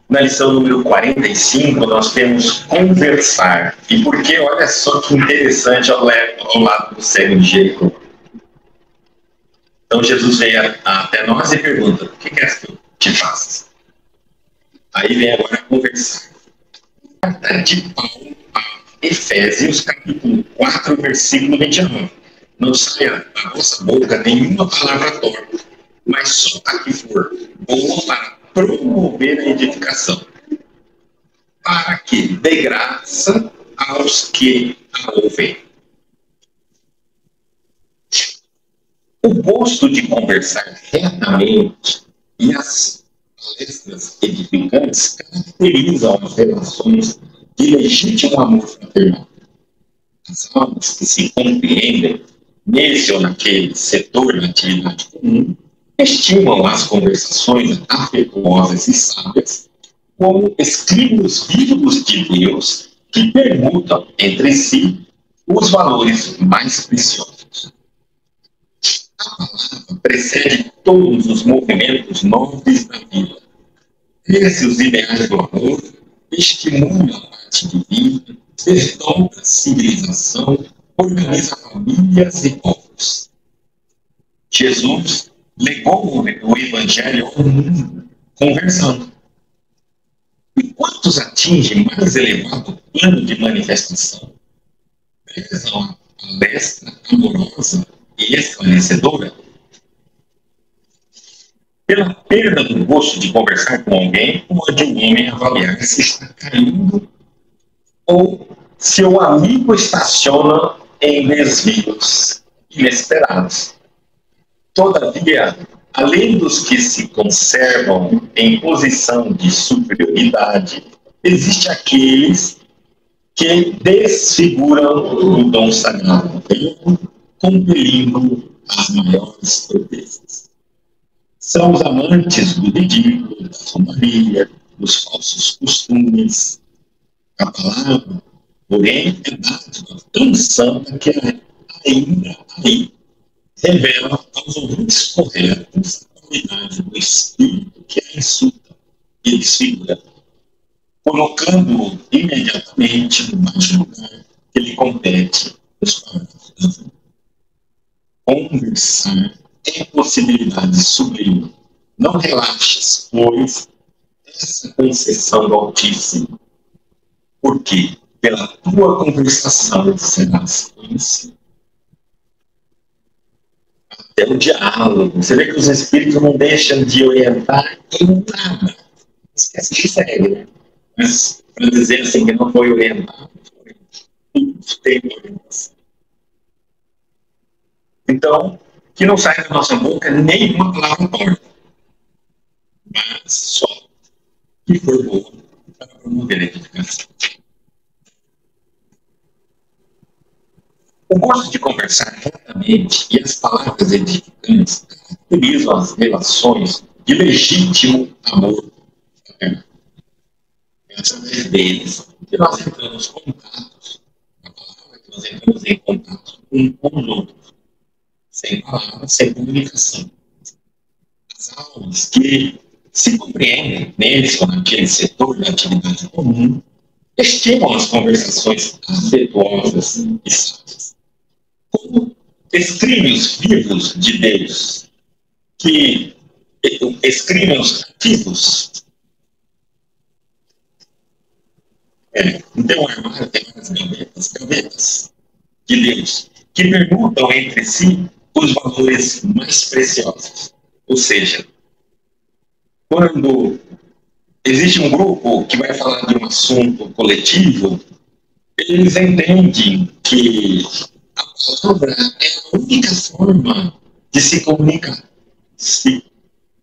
Na lição número 45, nós temos conversar. E porque, olha só que interessante ao lado do cego de Jericó. Então Jesus vem até nós e pergunta: o que queres que eu te faça? Aí vem agora conversar. Carta de Paulo a Efésios, capítulo 4, versículo 29. Não saia da vossa boca nenhuma palavra torta, mas só a que for boa para promover a edificação, para que dê graça aos que a ouvem. O gosto de conversar retamente e as palestras edificantes caracterizam as relações de legítimo amor fraternal. As almas que se compreendem nesse ou naquele setor da atividade comum estimam as conversações afetuosas e sábias como escritos vivos de Deus que permutam entre si os valores mais preciosos. A palavra precede todos os movimentos nobres da vida. Cresce os ideais do amor, estimula a parte divina, desdobra a civilização, organiza famílias e povos. Jesus legou o Evangelho ao mundo, conversando. E quantos atingem mais elevado plano de manifestação? Prezam a palestra amorosa e esclarecedora? Pela perda do gosto de conversar com alguém, pode o homem avaliar se está caindo ou se o amigo estaciona em desvios inesperados. Todavia, além dos que se conservam em posição de superioridade, existem aqueles que desfiguram o dom sagrado, compelindo as maiores torpezas. São os amantes do ridículo, da zombaria, dos falsos costumes. A palavra, porém, é dádiva tão santa que ainda aí revela aos ouvintes corretos a qualidade do espírito que a insulta e desfigura, colocando-o imediatamente no baixo lugar que lhe compete nos parágrafos da vida. Conversar é possibilidade sublime. Não relaxes, pois, essa concessão do Altíssimo, porque pela tua conversação serás conhecido. Até o diálogo. Você vê que os espíritos não deixam de orientar em nada. Esquece que segue, né? Mas para dizer assim que não foi orientado, tem orientação. Então, que não sai da nossa boca nenhuma palavra torta, mas só que for boa para promover a edificação. O gosto de conversar retamente e as palavras edificantes caracterizam as relações de legítimo amor fraternal. É através deles que nós entramos em contatos, a palavra que nós entramos em contato com os outros. Sem palavras, sem comunicação. As almas que se compreendem nesse ou naquele setor da atividade comum estimam as conversações afetuosas e sábias. Como escritos vivos de Deus, que escritos ativos. Então, o armário tem várias gavetas de Deus, que perguntam entre si os valores mais preciosos. Ou seja, quando existe um grupo que vai falar de um assunto coletivo, eles entendem que a palavra é a única forma de se comunicar, se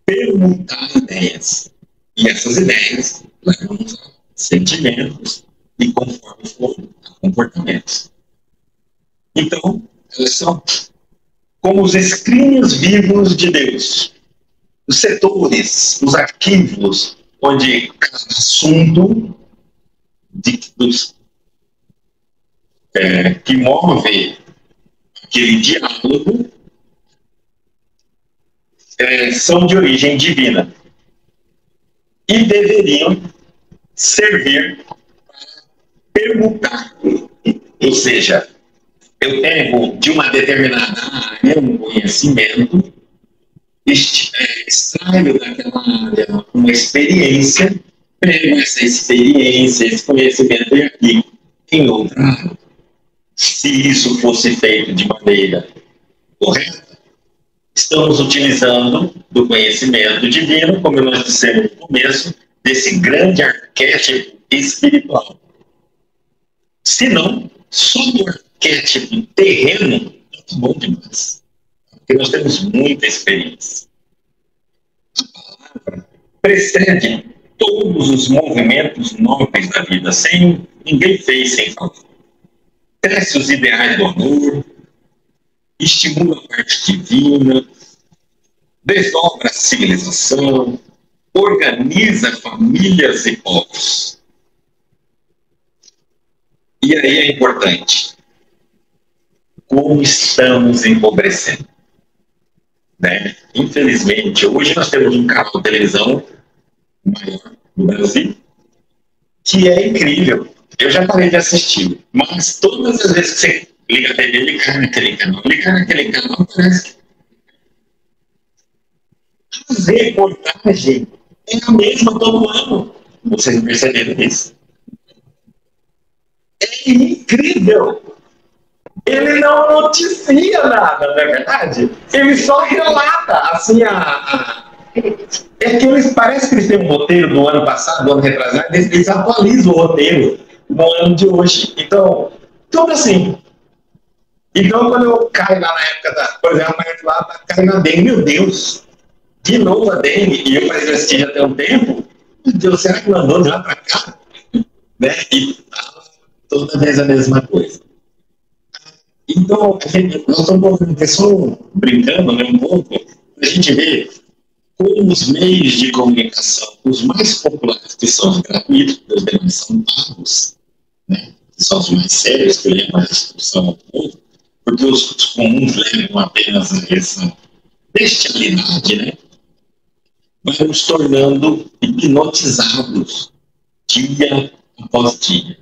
permutar ideias. E essas ideias levam a sentimentos e, conforme for, a comportamentos. Então, elas são como os escritos vivos de Deus. Os setores, os arquivos, onde cada assunto que move aquele diálogo são de origem divina. E deveriam servir para permutar. Ou seja, eu pego de uma determinada área um conhecimento, extraio daquela área uma experiência, pego essa experiência, esse conhecimento e aplico em outra área. Se isso fosse feito de maneira correta, estamos utilizando do conhecimento divino, como nós dissemos no começo, desse grande arquétipo espiritual. Se não, só do arquétipo terreno, é bom demais. Porque nós temos muita experiência. A palavra precede todos os movimentos nobres da vida. Ninguém fez sem falar. Cresce os ideais do amor, estimula a parte divina, desdobra a civilização, organiza famílias e povos. E aí é importante, como estamos empobrecendo. Né? Infelizmente, hoje nós temos um canal de televisão maior do Brasil, que é incrível. Eu já parei de assistir, mas todas as vezes que você liga a TV, ligar naquele canal, parece que a reportagem é a mesma todo ano. Vocês perceberam isso? É incrível! Ele não noticia nada, não é verdade? Ele só relata, assim, É que parece que eles têm um roteiro do ano passado, do ano retrasado, eles atualizam o roteiro no ano de hoje. Então, tudo assim. Então, quando eu caio lá na época por exemplo, lá cai na dengue, meu Deus, de novo a dengue, e eu parece assistir já tem um tempo, meu Deus, será que mandou de lá para cá? Né? E toda vez a mesma coisa. Então, nós estamos só brincando, né, um pouco, a gente vê como os meios de comunicação, os mais populares, que são os gratuitos, os demais são pagos, né, que são os mais sérios, que levam a instrução ao povo, porque os comuns levam apenas essa bestialidade, né, vai nos tornando hipnotizados dia após dia.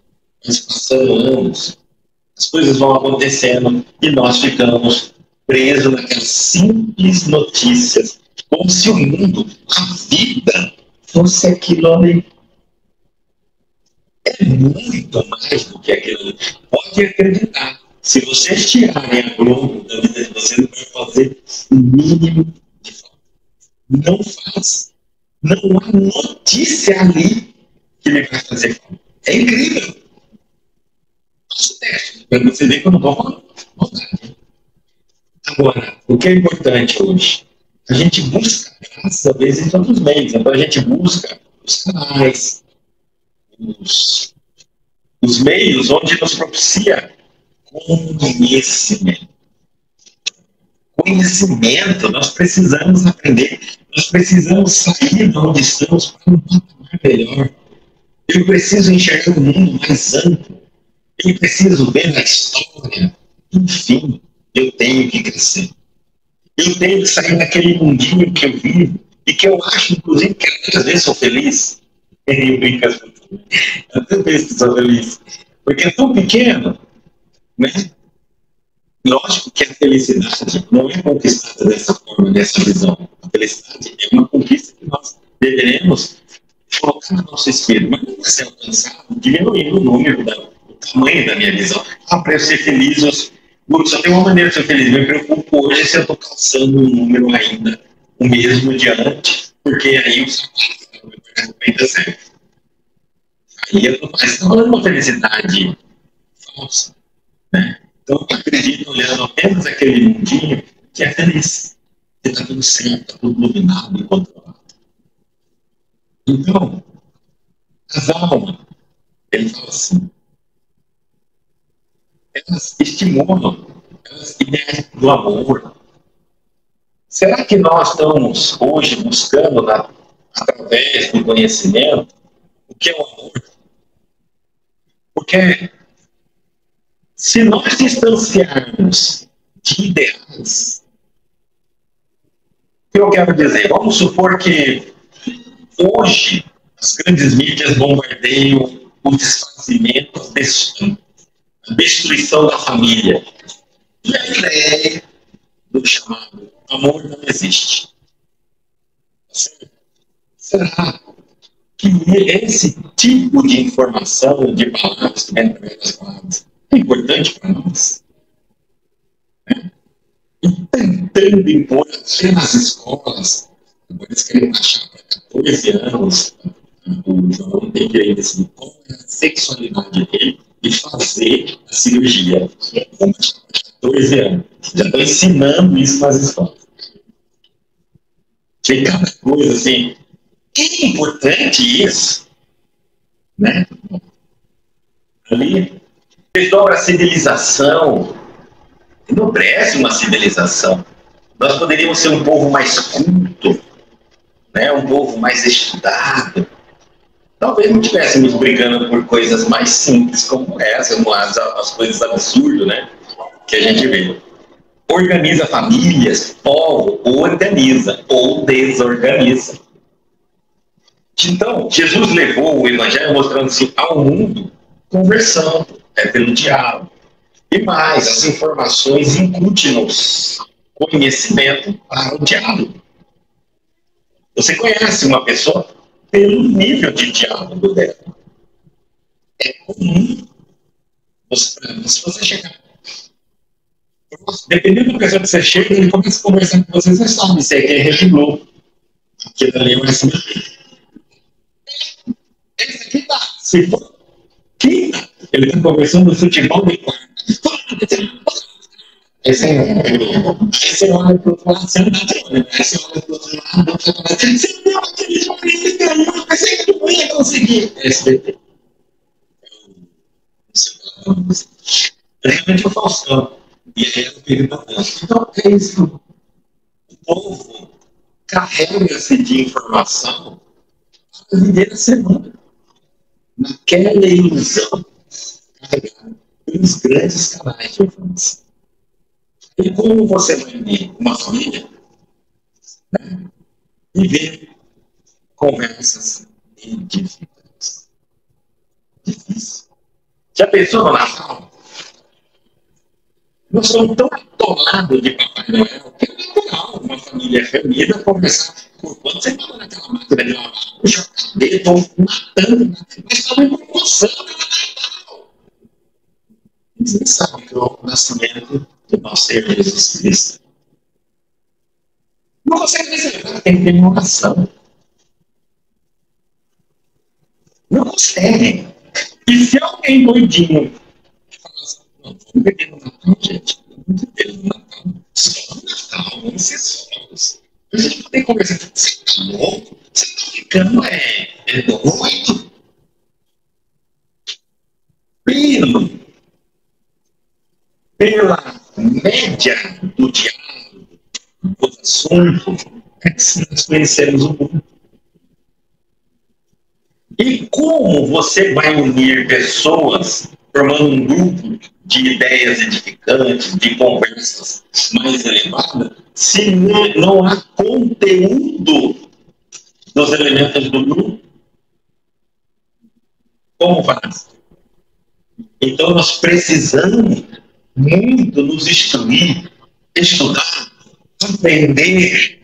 Mas passando anos, as coisas vão acontecendo e nós ficamos presos naquelas simples notícias, como se o mundo, a vida, fosse aquilo ali. É muito mais do que aquilo ali. Pode acreditar. Se vocês tirarem a Globo da vida de vocês, não vai fazer o mínimo de falta. Não faz. Não há notícia ali que ele vai fazer falta. É incrível. Faça o teste, para você ver que eu não estou falando. Agora, o que é importante hoje? A gente busca, graças a Deus, em todos os meios. Então, a gente busca os canais, os meios onde nos propicia conhecimento. Conhecimento, nós precisamos aprender, nós precisamos sair de onde estamos para um patamar melhor. Eu preciso enxergar o mundo mais amplo. Eu preciso ver a história. Enfim, eu tenho que crescer. Eu tenho que sair daquele mundinho que eu vivo e que eu acho, inclusive, que às vezes sou feliz. Eu brinco assim. Às vezes sou feliz. Porque é tão pequeno, né? Lógico que a felicidade não é conquistada dessa forma, dessa visão. A felicidade é uma conquista que nós deveremos colocar no nosso espírito, mas não vai ser alcançado diminuindo o número, o tamanho da minha visão. Para eu ser feliz, só tem uma maneira de ser feliz. Me preocupo hoje se eu estou calçando um número ainda, o mesmo de antes, porque aí o sapato vai dar certo. Aí eu estou falando uma felicidade falsa, né? Então, eu acredito, olhando apenas aquele mundinho, que é feliz. Que está tudo certo, está tudo iluminado e controlado. Então, as almas, ele fala assim, elas estimulam, elas ideais do amor. Será que nós estamos hoje buscando, através do conhecimento, o que é o amor? Porque se nós distanciarmos de ideais, o que eu quero dizer? Vamos supor que hoje As grandes mídias bombardeiam o desfazimento, a destruição da família. E a ideia do chamado amor não existe. Será que esse tipo de informação, de palavras, que vem através das palavras, é importante para nós? E tentando impor até nas escolas, agora eles querem baixar para 14 anos, o João tem que decidir qual é a sexualidade dele e fazer a cirurgia. Vamos baixar para 14 anos. Já estão ensinando isso nas escolas. Tem cada coisa assim. Que importante isso, né? Ali, desdobra a civilização, enobrece uma civilização. Nós poderíamos ser um povo mais culto, né? Um povo mais estudado. Talvez não estivéssemos brigando por coisas mais simples como essa, como as coisas absurdas, né? Que a gente vê. Organiza famílias, povo, organiza ou desorganiza. Então, Jesus levou o evangelho mostrando-se ao mundo conversando, pelo diálogo. E mais, as informações incutem-nos conhecimento para o diálogo. Você conhece uma pessoa pelo nível de diálogo dela. É comum. Se você chegar, dependendo da pessoa que você chega, ele começa a conversar com você, você sabe se é quem revelou. Aquilo ali é o SBT. Esse aqui tá. Se for quinta, ele está conversando do futebol de quarta. Aí você olha para o outro lado, você não está olhando. Aí você olha para o outro lado, você não aquele jogador, mas você não ia conseguir. SBT. Realmente é o Faustão. E aí eu pergunto, então é isso. O povo carrega-se de informação a viver a semana. Naquela ilusão carregada pelos grandes canais de informação. E como você vai ver uma família, né, e ver conversas edificantes? Difícil. Já pensou no Natal? Nós somos tão atolados de Papai Noel que é natural uma família reunida conversar. Por quando você estava naquela máquina de lavar, puxa o cabelo, estão matando, mas estava em promoção, era Natal. Ninguém sabe que é o nascimento do nosso Senhor Jesus Cristo. Não consegue reservar, tem que ter uma oração. Não consegue. E se alguém doidinho fala assim, não, vamos beber no Natal, gente. Vamos beber no Natal. Só no Natal, vamos ser sócios. A gente poder conversar. Você tá louco? Você tá ficando doido? Pela média do diálogo, dos assuntos, é que nós conhecemos o mundo. E como você vai unir pessoas formando um grupo de ideias edificantes, de conversas mais elevadas, se não há conteúdo dos elementos do grupo? Como faz? Então nós precisamos muito nos instruir, estudar, aprender,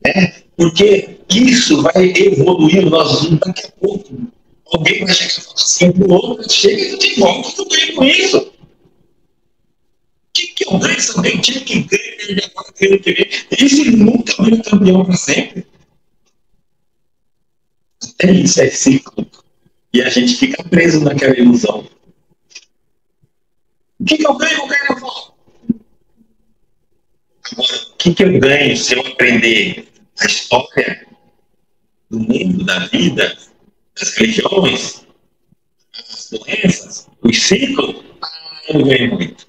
né? Porque isso vai evoluir nós daqui a pouco. Alguém vai chegar e falar assim para o outro, chega e te volta, tudo bem com isso. O que eu ganho também? Tinha que ganhar, agora querendo querer. Isso ele nunca vira campeão para sempre. Até isso é ciclo. E a gente fica preso naquela ilusão. O que eu ganho? Eu ganho a volta. Agora, o que eu ganho se eu aprender a história do mundo, da vida, das religiões, as doenças, os ciclos? Eu ganho muito.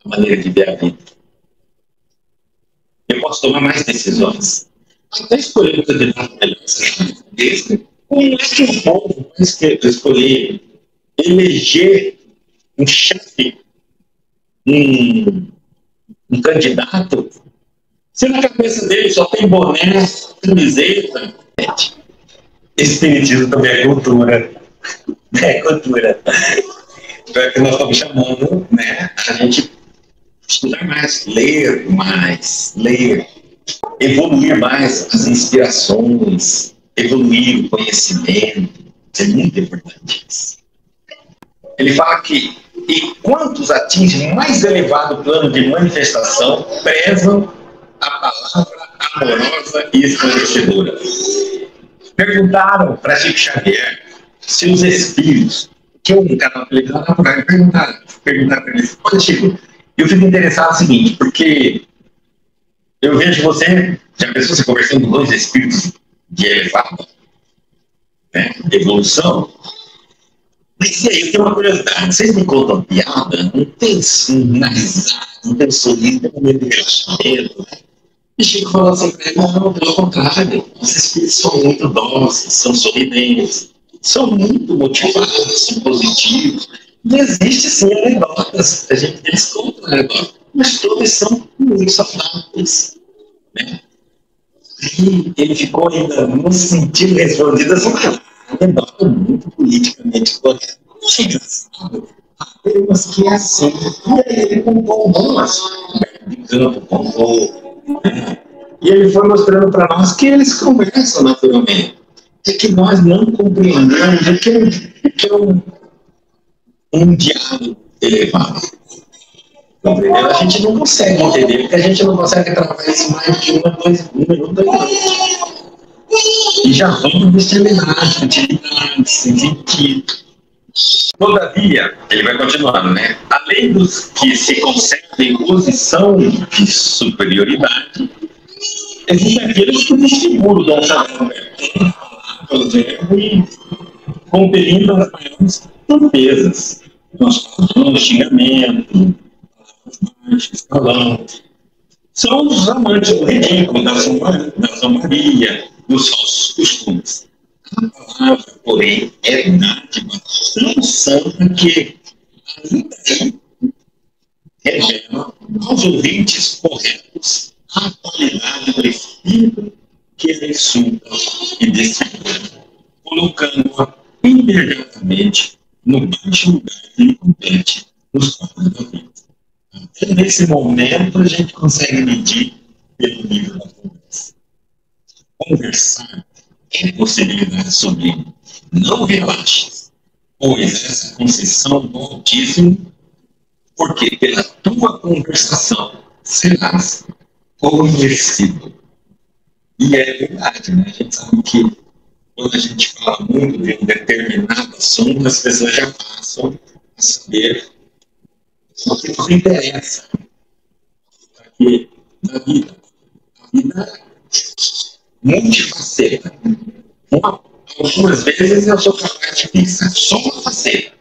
A maneira de ver a vida. Eu posso tomar mais decisões. Até escolher um candidato melhor, como é que o povo vai escolher, eleger um chefe, um candidato, se na cabeça dele só tem boné, camiseta, Espiritismo também é cultura. É cultura. Então é que nós estamos chamando, né, a gente estudar mais, ler, evoluir mais as inspirações, evoluir o conhecimento. Isso é muito importante. Ele fala que e quantos atingem mais elevado plano de manifestação prezam a palavra amorosa e esclarecedora. Perguntaram para Chico Xavier se os espíritos, que eu nunca na televisão, perguntaram para ele, olha Chico, eu fico interessado no seguinte, porque eu vejo você, já pensou você conversando com dois espíritos de elevada, né, evolução, mas e aí, eu tenho uma curiosidade, vocês me contam piada? Não tem risada, não tem sorriso, não tem momento de relaxamento, né? E Chico falou assim, não, pelo contrário, os espíritos são muito doces, são sorridentes, são muito motivados, são positivos. E existe sim anedotas, eles contam anedotas, mas todas são muito saudáveis, né? E ele ficou ainda no sentido respondido assim, anedota muito politicamente correta. Achei engraçado. Mas que é assim. E aí ele contou umas de campo, contou. E ele foi mostrando para nós que eles conversam naturalmente. É que nós não compreendemos o que é um diálogo elevado. Compreendeu? A gente não consegue entender, porque a gente não consegue trabalhar isso mais de um minuto, 2 minutos. E já vamos determinar utilidades, sentido. Todavia, ele vai continuando, né? Além dos que se conservam em posição de superioridade, existem aqueles que desfiguram da pelo verbo e compelindo as maiores torpezas. Nós falamos xingamento, escalão. São os amantes do ridículo, da zombaria, dos falsos costumes. A palavra, porém, é dádiva tão santa que ainda revela aos ouvintes corretos a qualidade do espírito que a insulta e desfigura, colocando-a imediatamente no baixo lugar que lhe compete nos quadros da vida. Até nesse momento a gente consegue medir pelo nível da conversa. Conversar é possibilidade sublime. Não relaxes, pois essa concessão do Altíssimo, porque pela tua conversação serás conhecido. E é verdade, né? A gente sabe que quando a gente fala muito de um determinado assunto, as pessoas já passam a saber o que nos interessa. Porque na vida, a vida é multifaceta. Algumas vezes eu sou capaz de pensar só uma faceta.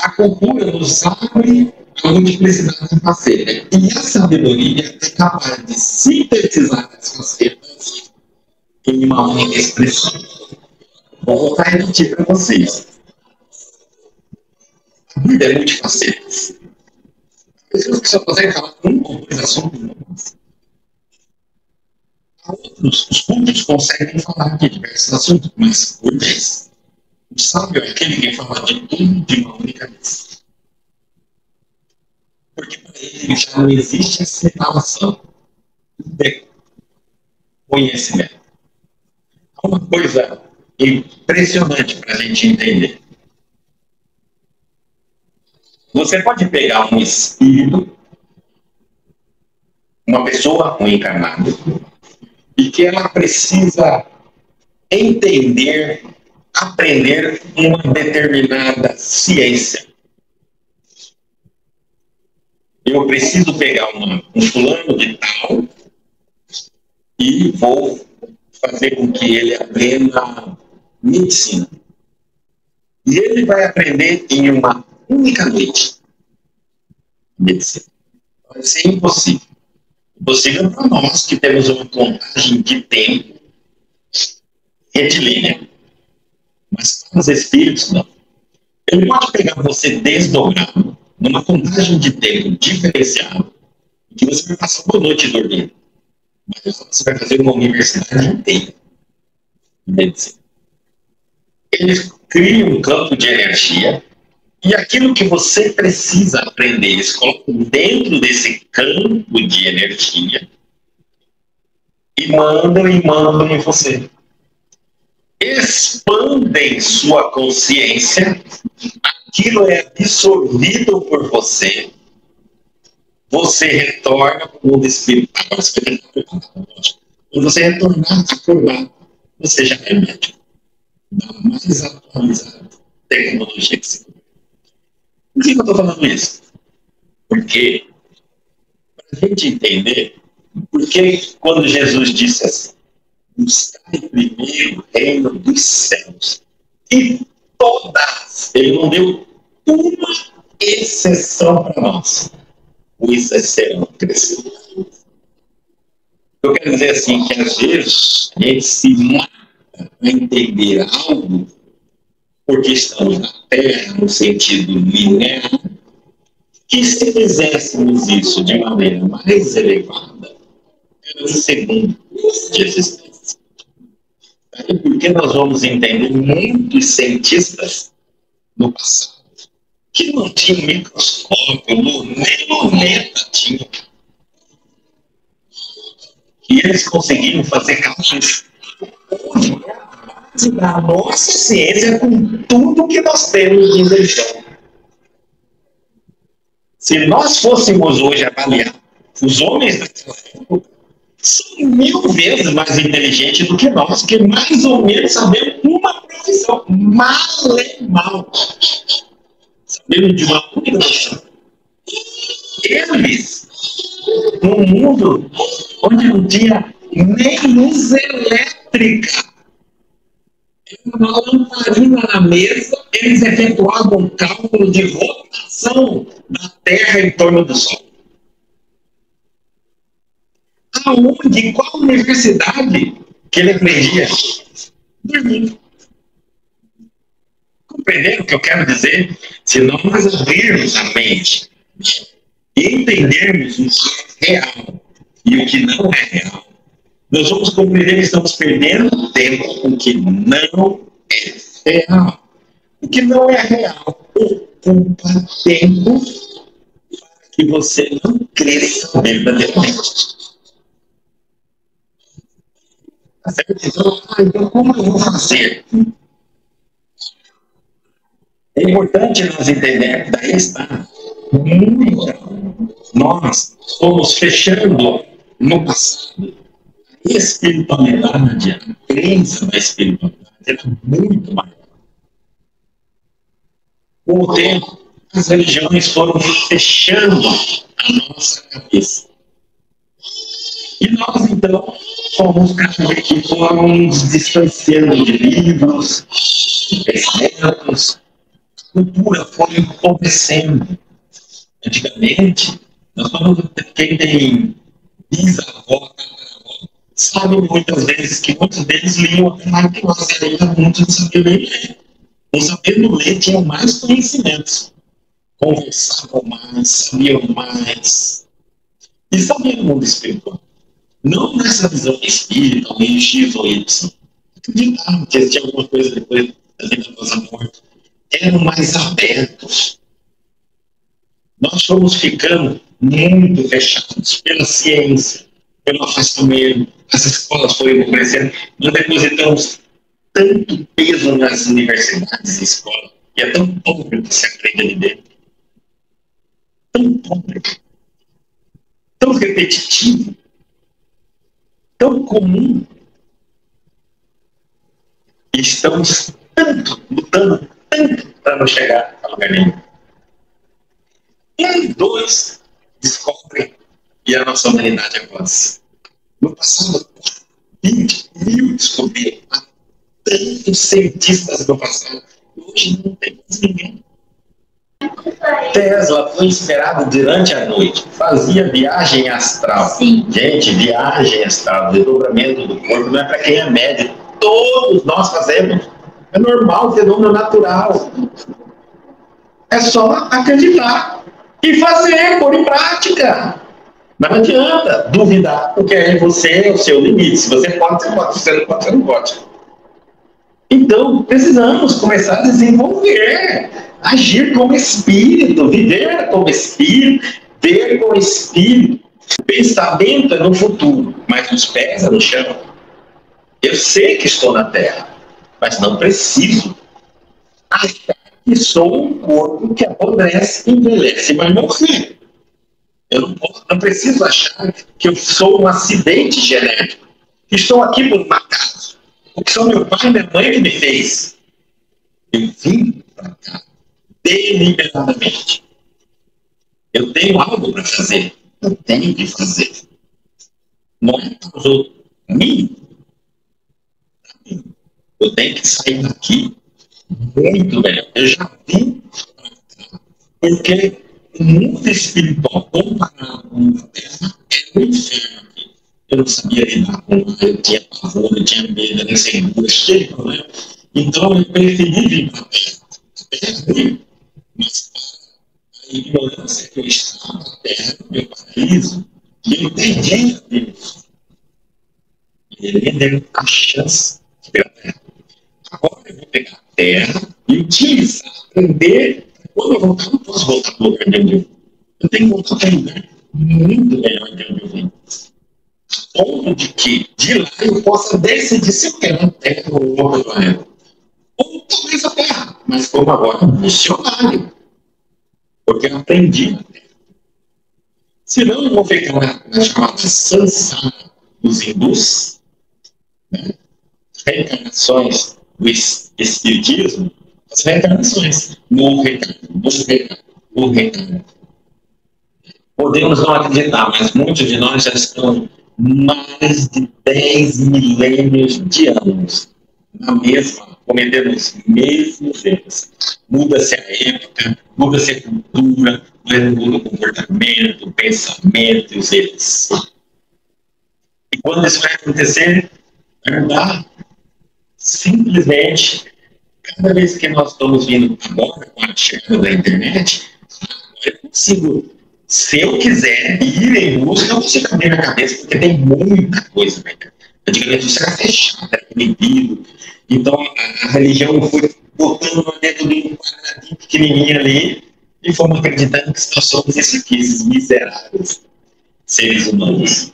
A cultura nos abre a multiplicidade de facetas. E a sabedoria é capaz de sintetizar as facetas em uma única expressão. Vou voltar a repetir para vocês. A vida é multifacetas. Pessoas que só conseguem falar com um dois assuntos. Os cultos conseguem falar de diversos assuntos, mas por vez. O sábio é aquele que fala de tudo de uma única vez. Porque para ele já não existe a separação de conhecimento. É uma coisa impressionante para a gente entender. Você pode pegar um espírito, uma pessoa, um encarnado, e que ela precisa entender, aprender uma determinada ciência. Eu preciso pegar um fulano de tal e vou fazer com que ele aprenda medicina. E ele vai aprender em uma única noite medicina. Vai ser impossível. Impossível para nós que temos uma contagem de tempo retilínea. Mas para os espíritos, não. Ele pode pegar você desdobrado, numa contagem de tempo diferenciada, que você vai passar uma noite dormindo. Mas você vai fazer uma universidade inteira. medicina. Eles criam um campo de energia e aquilo que você precisa aprender, eles colocam dentro desse campo de energia e mandam em você. Expandem sua consciência, aquilo é absorvido por você, você retorna para o mundo espiritual. Quando você retornar acordado, você já é médico. Da mais atualizada tecnologia que se tem. Por que eu estou falando isso? Porque, para a gente entender, porque quando Jesus disse assim, buscai primeiro o reino dos céus, e todas, ele não deu uma exceção para nós, coisas serão acrescentadas. Eu quero dizer assim, que às vezes a gente se mata para entender algo porque estamos na Terra, no sentido linear, que se fizéssemos isso de maneira mais elevada, era um segundo de existência. Aí porque nós vamos entender muitos cientistas no passado que não tinham microscópio, nem luneta tinha. E eles conseguiram fazer cálculos hoje, da nossa ciência com tudo que nós temos de invenção. Se nós fôssemos hoje avaliar os homens daquela época, são 1000 vezes mais inteligentes do que nós, que mais ou menos sabemos uma profissão, mal é mal. Sabemos de uma única profissão. Eles, num mundo onde não tinha nem luz elétrica, uma lamparina na mesa, eles efetuavam um cálculo de rotação da Terra em torno do Sol. Aonde? Qual universidade que ele aprendia? Dormindo. Compreenderam o que eu quero dizer? Se nós abrirmos a mente e entendermos o que é real e o que não é real, nós vamos compreender que estamos perdendo tempo com o que não é real. O que não é real ocupa tempo para que você não cresça verdadeiramente. Tá certo? Então, como eu vou fazer? É importante nós entendermos, daí está. Nós fomos fechando no passado. A espiritualidade, a crença da espiritualidade era muito maior. Com o tempo, as religiões foram fechando a nossa cabeça. E nós, então, fomos que foram nos distanciando de livros, de pensamentos. A cultura foi empobrecendo. Antigamente, nós falamos, quem tem bisavó, sabe muitas vezes que muitos deles liam até mais que nós, ainda muitos não sabiam nem ler. Não sabendo ler, tinham mais conhecimentos. Conversavam mais, sabiam mais. E sabiam o mundo espiritual. Não nessa visão espírita, ou em X ou Y. Acreditavam que existia alguma coisa depois da vida após a morte. Eram mais abertos. Nós fomos ficando muito fechados pela ciência, pelo afastamento. As escolas foram crescendo. Nós depositamos tanto peso nas universidades e escolas. E é tão pobre que se aprende ali dentro. Tão pobre. Tão repetitivo. Tão comum. E estamos lutando tanto para não chegar a lugar nenhum. E dois descobrem e a nossa humanidade avança. No passado, 20 mil descobriram. Há tantos cientistas do passado. Hoje não tem mais ninguém. Tesla foi inspirado durante a noite. Fazia viagem astral. Sim. Gente, viagem astral, desdobramento do corpo, não é para quem é médico. Todos nós fazemos. É normal, fenômeno natural. É só acreditar e fazer, pôr em prática. Não adianta duvidar, porque aí você é o seu limite. Se você pode, você pode. Se você não pode, você não pode. Então, precisamos começar a desenvolver, agir como espírito, viver como espírito, ver como espírito. O pensamento é no futuro, mas os pés é no chão. Eu sei que estou na terra, mas não preciso achar que sou um corpo que apodrece, envelhece e vai morrer. Eu não preciso achar que eu sou um acidente genético, que estou aqui por um acaso, ou que são meu pai e minha mãe que me fez. Eu vim para cá deliberadamente. Eu tenho algo para fazer. Eu tenho que fazer. Não é para os outros. Para mim. Eu tenho que sair daqui muito melhor. Eu já vim porque o mundo espiritual comparado com a terra é um inferno. Eu não sabia lidar com ela, eu tinha pavor, eu tinha medo, eu nem sei, cheio de problema. Então eu preferi vir para a terra. A terra veio, mas para a ignorância que eu estava, a terra no meu paraíso, e eu entendi a Deus. E ele me deu a chance de ver a terra. Agora eu vou pegar a terra e utilizar, aprender. Quando eu voltar, eu não posso voltar para o lugar de onde eu vim. Eu tenho que voltar para um lugar muito melhor de onde eu vim. A ponto de que de lá eu possa decidir se eu quero a terra ou outra planeta. Ou talvez a terra, mas como agora missionário. Porque eu aprendi na terra. Senão eu vou ficar na chamada sansara dos hindus, né? Reencarnações do espiritismo, as reencarnações. No reencarno. Podemos não acreditar, mas muitos de nós já estão mais de 10 milênios de anos na mesma, cometendo os mesmos erros. Muda-se a época, muda-se a cultura, mas muda o comportamento, o pensamento e os erros. E quando isso vai acontecer, vai mudar. Simplesmente, cada vez que nós estamos vindo agora com a chegada da internet, eu consigo, se eu quiser ir em busca, eu consigo abrir a cabeça, porque tem muita coisa na internet. Antigamente isso era fechado, era proibido. Então a religião foi botando dentro de um quadradinho pequenininho ali e fomos acreditando que nós somos isso aqui, esses miseráveis seres humanos,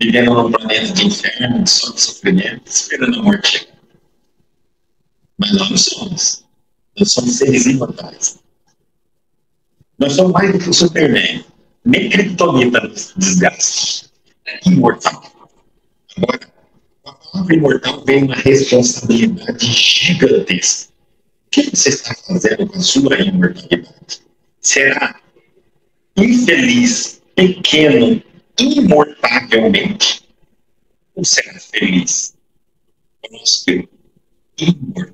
vivendo num planeta de inferno, de sofrimento, esperando a morte chegar. Mas nós não somos. Nós somos seres imortais. Nós somos mais do que o Superman. Nem Kryptonita nos desgasta. É imortal. Agora, com a palavra imortal vem uma responsabilidade gigantesca. O que você está fazendo com a sua imortalidade? Será infeliz, pequeno, imortavelmente? Ou será feliz, próspero, imortal?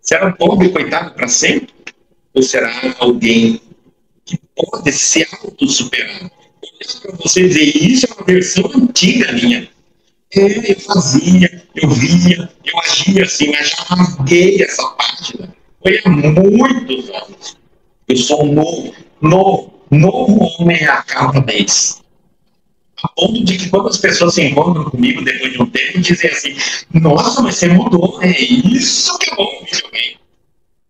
Será pobre, coitado, para sempre? Ou será alguém que pode se auto-superar? Olhar para você e dizer, isso é uma versão antiga minha. Eu fazia, eu via, eu agia assim, mas já rasguei essa página. Foi há muitos anos. Eu sou um novo homem a cada mês. A ponto de que quando as pessoas se encontram comigo depois de um tempo, dizem assim, nossa, mas você mudou, é isso que é bom no videogame.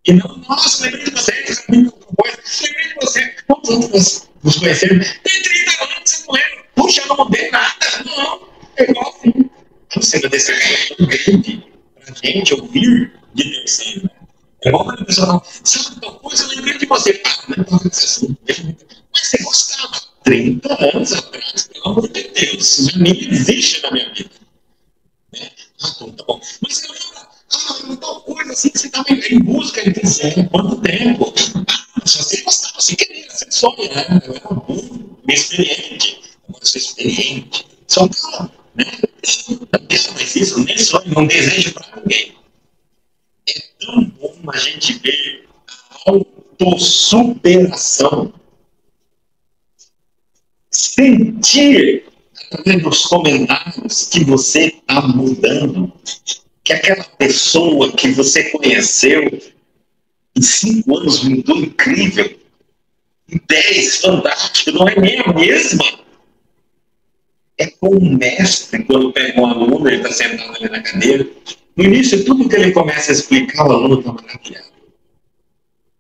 E não, nossa, lembrei de você, lembrei de você, quantos anos nos conheceram? Tem 30 anos, você não lembra? Puxa, eu não mudei nada. Não, é igual assim. Você vai decepção tão grande pra gente ouvir de terceiro, né? É bom quando a pessoa fala, sabe tal coisa, eu lembrei de você. Ah, não pode ser assim. Mas você gostava. 30 anos atrás, pelo amor de Deus, já nem existe na minha vida. Né? Ah, então tá bom. Mas você lembra, tal coisa assim que você estava em busca de dizer, quanto tempo? Ah, se você gostava, você queria, você sonha, né? Eu era burro, inexperiente. Agora eu sou experiente. Só que, né? Não quero mais isso, nem sonho, não desejo para ninguém. É tão bom a gente ver a autossuperação. Sentir, através dos comentários, que você está mudando, que aquela pessoa que você conheceu em 5 anos mudou incrível, em 10, fantástico, não é nem a mesma. É como um mestre, quando pega um aluno, ele está sentado ali na cadeira. No início, tudo que ele começa a explicar, o aluno está maravilhado.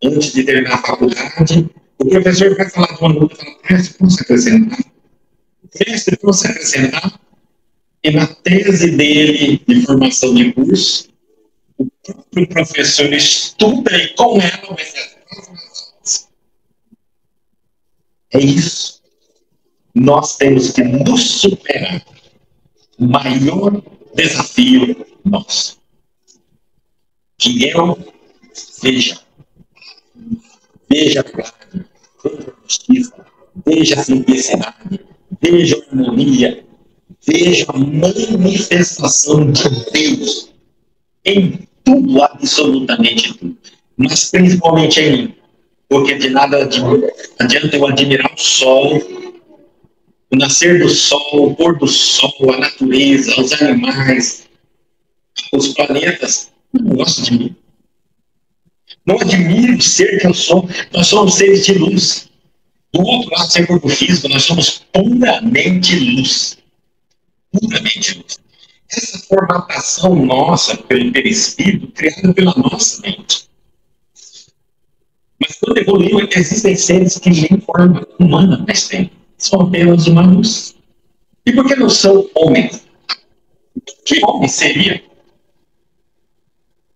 Antes de terminar a faculdade, o professor vai falar com o aluno e fala: mestre, posso acrescentar? Mestre, posso acrescentar? E na tese dele de formação de curso, o próprio professor estuda e com ela vai ser as próximas aulas. É isso. Nós temos que nos superar. O maior desafio nosso. Que eu veja a verdade, veja a justiça, veja a simplicidade, veja a harmonia, veja a manifestação de Deus em tudo, absolutamente tudo. Mas principalmente em mim. Porque de nada adianta eu admirar o sol, o nascer do sol, o pôr do sol, a natureza, os animais, os planetas. Não gosto de mim. Não admiro o ser que eu sou. Nós somos seres de luz. Do outro lado, sem corpo físico, nós somos puramente luz. Puramente luz. Essa formatação nossa pelo perispírito, criada pela nossa mente. Mas quando evoluiu, existem seres que nem forma humana mais têm. São apenas humanos. E por que não são homens? Que homem seria?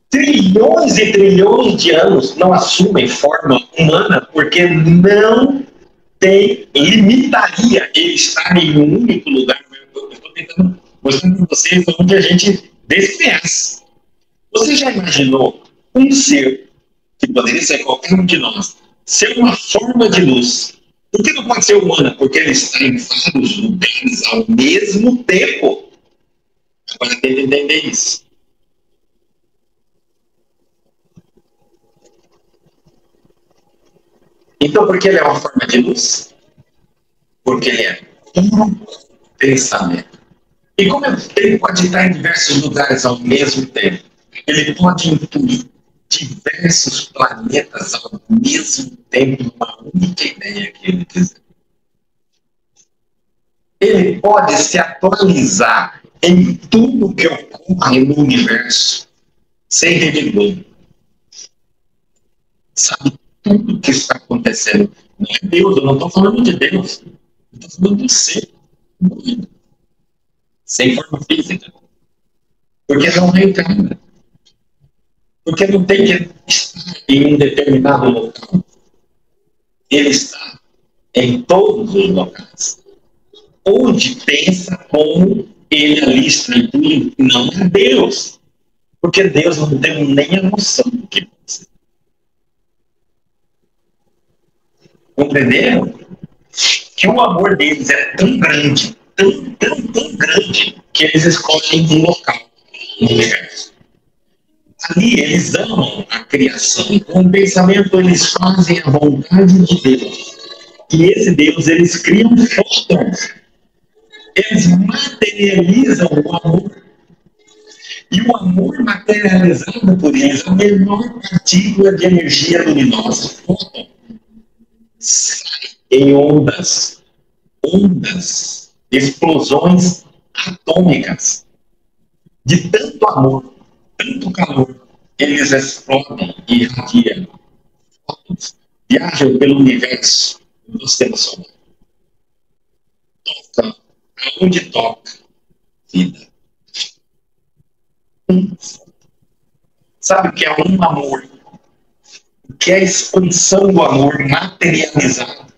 Trilhões e trilhões de anos não assumem forma humana porque não limitaria ele estar em um único lugar. Eu estou tentando mostrar para vocês onde a gente desconhece. Você já imaginou um ser, que poderia ser qualquer um de nós, ser uma forma de luz? Por que não pode ser humana? Porque ele está em vários lugares ao mesmo tempo. Agora tem que entender isso. Então, por que ele é uma forma de luz? Porque ele é puro pensamento. E como ele pode estar em diversos lugares ao mesmo tempo? Ele pode incluir diversos planetas ao mesmo tempo numa única ideia que ele quiser. Ele pode se atualizar em tudo que ocorre no universo sem revisão. Sabe tudo o que está acontecendo. Não é Deus, eu não estou falando de Deus. Eu estou falando do ser. Sem forma física. Porque não reencarna. Porque não tem que estar em um determinado local. Ele está em todos os locais. Onde pensa como ele ali está em tudo, não é Deus. Porque Deus não tem nem a noção do que pensa. Compreenderam? Que o amor deles é tão grande, tão grande, que eles escolhem um local no universo. Ali eles amam a criação. Com o pensamento eles fazem a vontade de Deus. E esse Deus eles criam fótons. Eles materializam o amor. E o amor materializado por eles, a menor partícula de energia luminosa, fóton, sai em ondas, explosões atômicas. De tanto amor, tanto calor, eles explodem e irradiam. Fótons viajam pelo universo do sistema solar. Toca, aonde toca, vida. Sabe o que é um amor? O que é a expansão do amor materializado?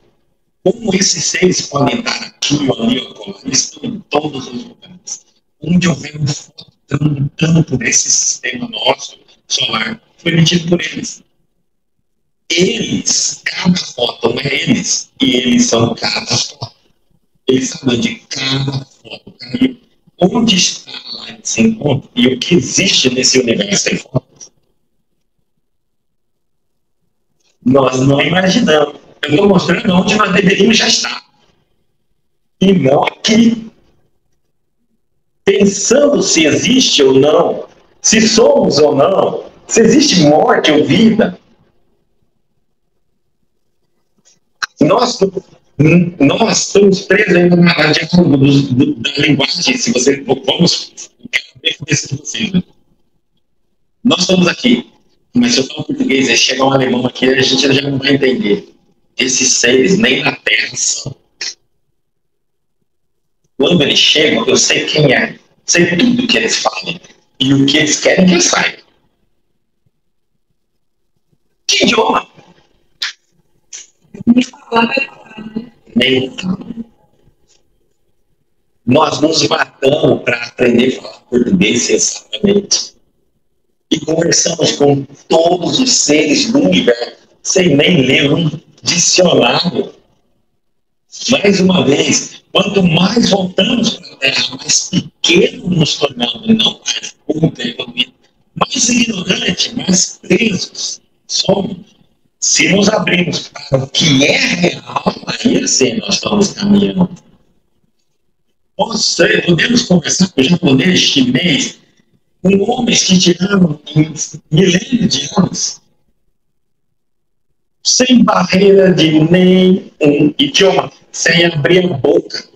Como esses seres podem estar aqui ou ali ou acolá? Eles estão em todos os lugares. Onde houver um tanto desse sistema nosso solar, foi emitido por eles. Eles, cada fóton é eles, e eles são cada fóton. Eles sabem de cada fóton caiu. Onde está lá esse encontro? E o que existe nesse universo sem fótons? Nós não imaginamos. Eu estou mostrando onde nós deveríamos já estar. E não aqui. Pensando se existe ou não, se somos ou não, se existe morte ou vida. Nós Nós estamos presos ainda na diálogo da linguagem, se você vamos ver isso de vocês. Nós estamos aqui, mas se eu falo português e chega um alemão aqui, a gente já não vai entender. Esses seres nem na Terra são. Quando eles chegam, eu sei quem é, sei tudo que eles falam e o que eles querem que eu saiba. Que idioma? Nem nós nos matamos para aprender a falar português sensacionalmente. E conversamos com todos os seres do universo, sem nem ler um dicionário. Mais uma vez, quanto mais voltamos para a Terra, mais pequeno nos tornamos, não mais evoluído, mais ignorantes, mais presos somos. Se nos abrirmos para o que é real, aí assim nós estamos caminhando. Podemos conversar com japonês, chinês, com homens que tiraram milênios de anos, sem barreira de nem um idioma, sem abrir a boca.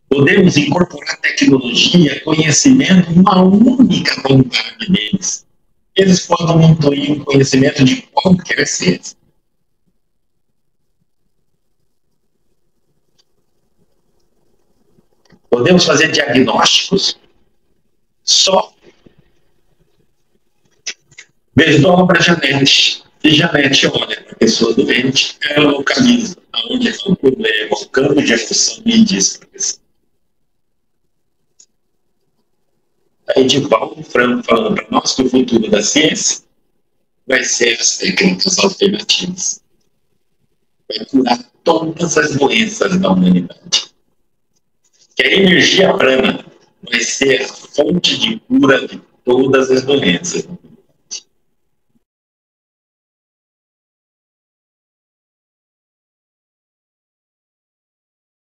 Podemos incorporar tecnologia, conhecimento, uma única vontade deles. Eles podem incluir o conhecimento de qualquer ser. Podemos fazer diagnósticos só. Desdobra a Janete. E Janete olha para a pessoa doente, ela localiza aonde é o problema, o campo de atuação e diz para a pessoa. Aí de Paulo Franco falando para nós que o futuro da ciência vai ser as técnicas alternativas. Vai curar todas as doenças da humanidade. Que a energia prana vai ser a fonte de cura de todas as doenças.